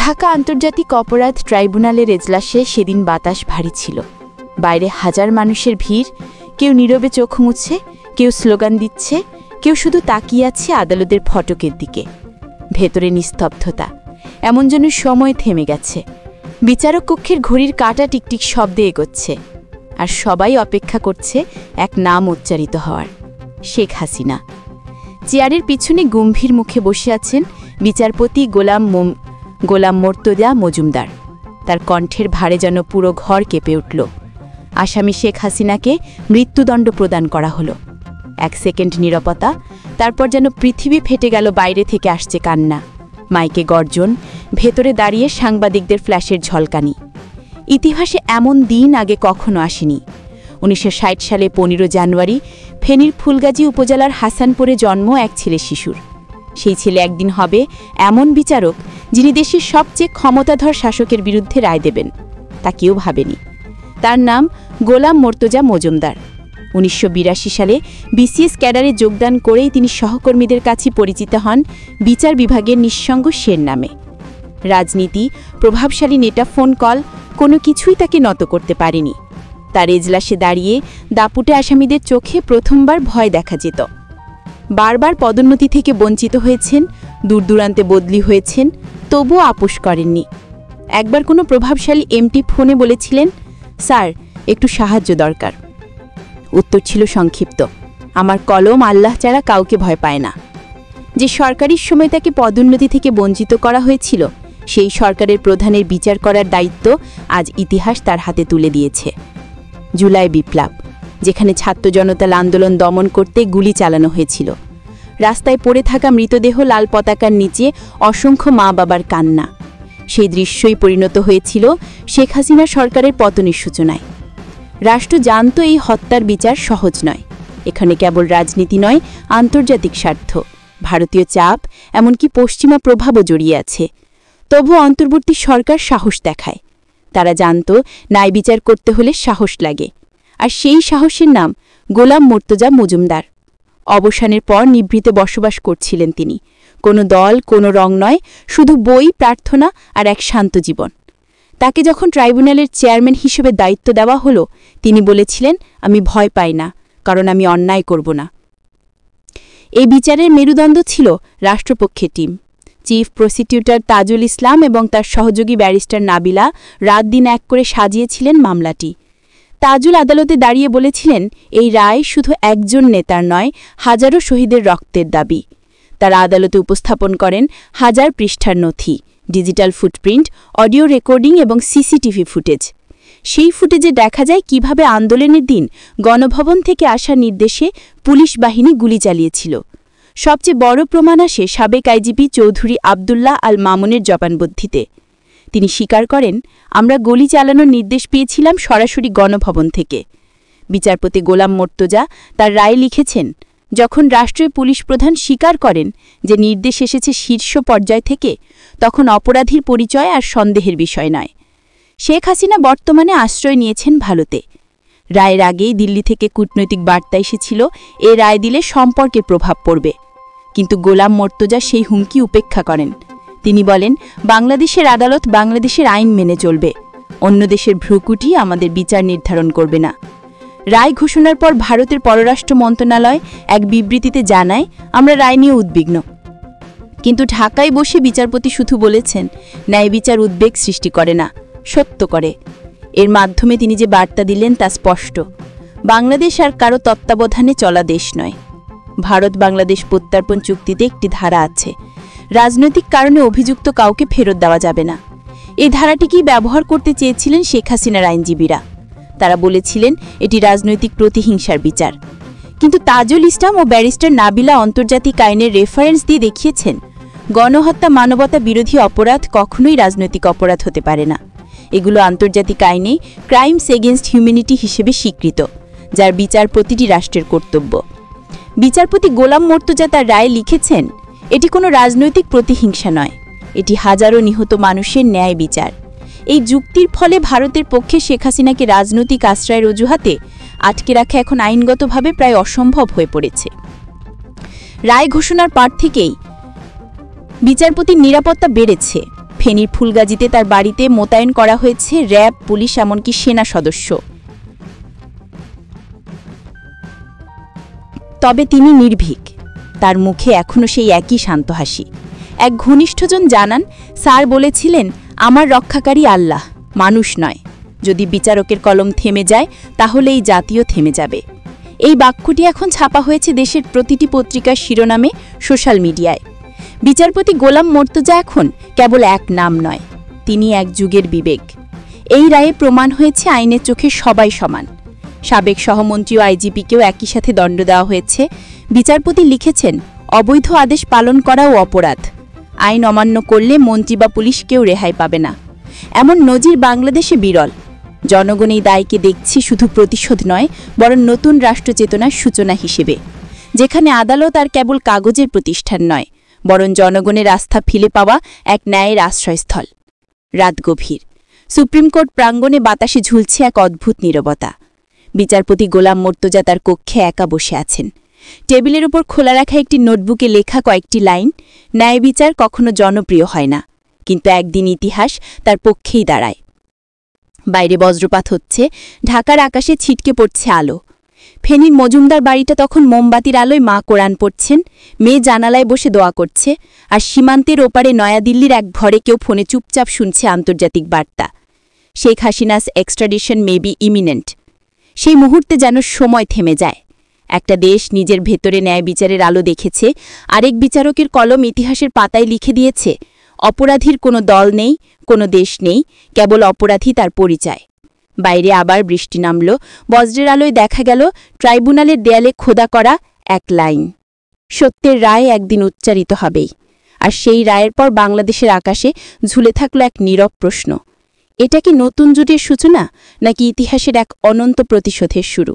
ঢাকা আন্তর্জাতিক অপরাধ ট্রাইব্যুনালের এজলাসে সেদিন বাতাস ভারী ছিল। বাইরে হাজার মানুষের ভিড়, কেউ নীরবে চোখ মুছছে, কেউ স্লোগান দিচ্ছে, কেউ শুধু তাকিয়ে আছে আদালতের ফটকের দিকে। ভেতরে নিস্তব্ধতা, এমন যেন সময় থেমে গেছে। বিচারক কক্ষের ঘড়ির কাঁটা টিকটিক শব্দে এগোচ্ছে, আর সবাই অপেক্ষা করছে এক নাম উচ্চারিত হওয়ার, শেখ হাসিনা। চেয়ারের পিছনে গম্ভীর মুখে বসে আছেন বিচারপতি গোলাম মোর্তজা মজুমদার। তার কণ্ঠের ভারে যেন পুরো ঘর কেঁপে উঠল। আসামি শেখ হাসিনাকে মৃত্যুদণ্ড প্রদান করা হলো। 1 সেকেন্ড নীরবতা, তারপর যেন পৃথিবী ফেটে গেল। বাইরে থেকে আসছে কান্না, মাইকে গর্জন, ভেতরে দাঁড়িয়ে সাংবাদিকদের ফ্ল্যাশের ঝলকানি। ইতিহাসে এমন দিন আগে কখনো আসেনি। 1960 সালে 15 জানুয়ারি ফেনীর ফুলগাজী উপজেলার হাসানপুরে জন্ম এক ছেলে শিশুর। সেই ছেলে একদিন হবে এমন বিচারক যিনি দেশের সবচেয়ে ক্ষমতাধর শাসকের বিরুদ্ধে রায় দেবেন। তা কেউ ভাবেনি। তার নাম গোলাম মোর্তজা মজুমদার। 1982 সালে বিসিএস ক্যাডারে যোগদান করেই তিনি সহকর্মীদের কাছে পরিচিত হন বিচার বিভাগের নিঃসঙ্গ শের নামে। রাজনীতি, প্রভাবশালী নেতা, ফোন কল, কোনো কিছুই তাকে নত করতে পারেনি। তার এজলাসে দাঁড়িয়ে দাপুটে আসামিদের চোখে প্রথমবার ভয় দেখা যেত। বারবার পদোন্নতি থেকে বঞ্চিত হয়েছেন, দূরদূরান্তে বদলি হয়েছেন, তবুও আপোষ করেননি। একবার কোনো প্রভাবশালী এমপি ফোনে বলেছিলেন, স্যার একটু সাহায্য দরকার। উত্তর ছিল সংক্ষিপ্ত, আমার কলম আল্লাহ ছাড়া কাউকে ভয় পায় না। যে সরকারের সময় তাকে পদোন্নতি থেকে বঞ্চিত করা হয়েছিল, সেই সরকারের প্রধানের বিচার করার দায়িত্ব আজ ইতিহাস তার হাতে তুলে দিয়েছে। জুলাই বিপ্লব, যেখানে ছাত্র জনতার আন্দোলন দমন করতে গুলি চালানো হয়েছিল। রাস্তায় পড়ে থাকা মৃতদেহ, লাল পতাকার নিচে অসংখ্য মা বাবার কান্না। সেই দৃশ্যই পরিণত হয়েছিল শেখ হাসিনা সরকারের পতনের সূচনায়। রাষ্ট্র জানত এই হত্যার বিচার সহজ নয়। এখানে কেবল রাজনীতি নয়, আন্তর্জাতিক স্বার্থ, ভারতীয় চাপ, এমনকি পশ্চিমা প্রভাবও জড়িয়ে আছে। তবু অন্তর্বর্তী সরকার সাহস দেখায়। তারা জানত ন্যায় বিচার করতে হলে সাহস লাগে, আর সেই সাহসের নাম গোলাম মোর্তজা মজুমদার। অবসানের পর নিভৃতে বসবাস করছিলেন তিনি। কোনো দল, কোনো রং নয়, শুধু বই, প্রার্থনা আর এক শান্ত জীবন। তাকে যখন ট্রাইব্যুনালের চেয়ারম্যান হিসেবে দায়িত্ব দেওয়া হলো, তিনি বলেছিলেন, আমি ভয় পাই না, কারণ আমি অন্যায় করব না। এই বিচারের মেরুদণ্ড ছিল রাষ্ট্রপক্ষের team. Chief prosecutor Tajul Islam এবং তার সহযোগী ব্যারিস্টার নাবিলা রাত দিন এক করে সাজিয়েছিলেন মামলাটি। তাজুল আদালতে দাঁড়িয়ে বলেছিলেন, এই রায় শুধু একজন নেতার নয়, হাজারো শহীদের রক্তের দাবি। তারা আদালতে উপস্থাপন করেন 1000 পৃষ্ঠার নথি, ডিজিটাল ফুটপ্রিন্ট, অডিও রেকর্ডিং এবং সিসিটিভি ফুটেজ। সেই ফুটেজে দেখা যায় কিভাবে আন্দোলনের দিন গণভবন থেকে আসা নির্দেশে পুলিশ বাহিনী গুলি চালিয়েছিল। সবচেয়ে বড় প্রমাণ আসে সাবেক আইজিপি চৌধুরী আবদুল্লাহ আল মামুনের জবানবন্দিতে। তিনি স্বীকার করেন, আমরা গুলি চালানোর নির্দেশ পেয়েছিলাম সরাসরি গণভবন থেকে। বিচারপতি গোলাম মোর্তজা তার রায় লিখেছেন, যখন রাষ্ট্রীয় পুলিশ প্রধান স্বীকার করেন যে নির্দেশ এসেছে শীর্ষ পর্যায় থেকে, তখন অপরাধীর পরিচয় আর সন্দেহের বিষয় নয়। শেখ হাসিনা বর্তমানে আশ্রয় নিয়েছেন ভারতে। রায়ের আগেই দিল্লি থেকে কূটনৈতিক বার্তা এসেছিল, এ রায় দিলে সম্পর্কের প্রভাব পড়বে। কিন্তু গোলাম মোর্তজা সেই হুমকি উপেক্ষা করেন। তিনি বলেন, বাংলাদেশের আদালত বাংলাদেশের আইন মেনে চলবে, অন্য দেশের ভ্রুকুটি আমাদের বিচার নির্ধারণ করবে না। রায় ঘোষণার পর ভারতের পররাষ্ট্র মন্ত্রণালয় এক বিবৃতিতে জানায়, আমরা রায় নিয়ে উদ্বিগ্ন। কিন্তু ঢাকায় বসে বিচারপতি শুধু বলেছেন, ন্যায় বিচার উদ্বেগ সৃষ্টি করে না, সত্য করে। এর মাধ্যমে তিনি যে বার্তা দিলেন তা স্পষ্ট, বাংলাদেশ আর কারো তত্ত্বাবধানে চলা দেশ নয়। ভারত বাংলাদেশ প্রত্যর্পণ চুক্তিতে একটি ধারা আছে, রাজনৈতিক কারণে অভিযুক্ত কাউকে ফেরত দেওয়া যাবে না। এই ধারাটিকেই ব্যবহার করতে চেয়েছিলেন শেখ হাসিনার আইনজীবীরা। তারা বলেছিলেন এটি রাজনৈতিক প্রতিহিংসার বিচার। কিন্তু তাজুল ইসলাম ও ব্যারিস্টার নাবিলা আন্তর্জাতিক আইনের রেফারেন্স দিয়ে দেখিয়েছেন, গণহত্যা মানবতা বিরোধী অপরাধ কখনোই রাজনৈতিক অপরাধ হতে পারে না। এগুলো আন্তর্জাতিক আইনে ক্রাইমস এগেইনস্ট হিউম্যানিটি হিসেবে স্বীকৃত, যার বিচার প্রতিটি রাষ্ট্রের কর্তব্য। বিচারপতি গোলাম মোর্তজা তার রায়ে লিখেছেন, এটি কোনো রাজনৈতিক প্রতিহিংসা নয়, এটি হাজারো নিহত মানুষের ন্যায় বিচার। এই যুক্তির ফলে ভারতের পক্ষে শেখ হাসিনাকে রাজনৈতিক আশ্রয়ের অজুহাতে আটকে রাখা এখন আইনগতভাবে প্রায় অসম্ভব হয়ে পড়েছে। রায় ঘোষণার পর থেকেই বিচারপতির নিরাপত্তা বেড়েছে। ফেনীর ফুলগাজীতে তার বাড়িতে মোতায়েন করা হয়েছে র্যাব, পুলিশ, এমনকি সেনা সদস্য। তবে তিনি নির্ভীক, তার মুখে এখনও সেই একই শান্ত হাসি। এক ঘনিষ্ঠজন জানান, স্যার বলেছিলেন, আমার রক্ষাকারী আল্লাহ, মানুষ নয়। যদি বিচারকের কলম থেমে যায় তাহলে এই জাতীয় থেমে যাবে। এই বাক্যটি এখন ছাপা হয়েছে দেশের প্রতিটি পত্রিকার শিরোনামে, সোশ্যাল মিডিয়ায়। বিচারপতি গোলাম মর্তুজা এখন কেবল এক নাম নয়, তিনি এক যুগের বিবেক। এই রায়ে প্রমাণ হয়েছে আইনের চোখে সবাই সমান। সাবেক সহমন্ত্রী ও আইজিপিকেও একই সাথে দণ্ড দেওয়া হয়েছে। বিচারপতি লিখেছেন, অবৈধ আদেশ পালন করাও অপরাধ। আইন অমান্য করলে মন্ত্রী বা পুলিশ কেউ রেহাই পাবে না। এমন নজির বাংলাদেশে বিরল। জনগণ এই দায়কে দেখছে শুধু প্রতিশোধ নয়, বরং নতুন রাষ্ট্রচেতনার সূচনা হিসেবে, যেখানে আদালত আর কেবল কাগজের প্রতিষ্ঠান নয়, বরং জনগণের আস্থা ফিরে পাওয়া এক ন্যায়ের আশ্রয়স্থল। রাত গভীর, সুপ্রিম কোর্ট প্রাঙ্গণে বাতাসে ঝুলছে এক অদ্ভুত নীরবতা। বিচারপতি গোলাম মর্তুজা তার কক্ষে একা বসে আছেন। টেবিলের উপর খোলা রাখা একটি নোটবুকে লেখা কয়েকটি লাইন, ন্যায় বিচার কখনো জনপ্রিয় হয় না, কিন্তু একদিন ইতিহাস তার পক্ষেই দাঁড়ায়। বাইরে বজ্রপাত হচ্ছে, ঢাকার আকাশে ছিটকে পড়ছে আলো। ফেনীর মজুমদার বাড়িটা তখন মোমবাতির আলোয় মা কোরআন পড়ছেন, মেয়ে জানালায় বসে দোয়া করছে, আর সীমান্তের ওপারে নয়াদিল্লির এক ঘরে কেউ ফোনে চুপচাপ শুনছে আন্তর্জাতিক বার্তা, Sheikh Hasina's extradition may be eminent. সেই মুহূর্তে যেন সময় থেমে যায়। একটা দেশ নিজের ভেতরে ন্যায় বিচারের আলো দেখেছে, আরেক বিচারকের কলম ইতিহাসের পাতায় লিখে দিয়েছে, অপরাধীর কোনো দল নেই, কোনো দেশ নেই, কেবল অপরাধী তার পরিচয়। বাইরে আবার বৃষ্টি নামল, বজ্রের আলোয় দেখা গেল ট্রাইব্যুনালের দেয়ালে খোদা করা এক লাইন, সত্যের রায় একদিন উচ্চারিত হবেই। আর সেই রায়ের পর বাংলাদেশের আকাশে ঝুলে থাকল এক নীরব প্রশ্ন, এটা কি নতুন যুগের সূচনা, নাকি ইতিহাসের এক অনন্ত প্রতিশোধের শুরু?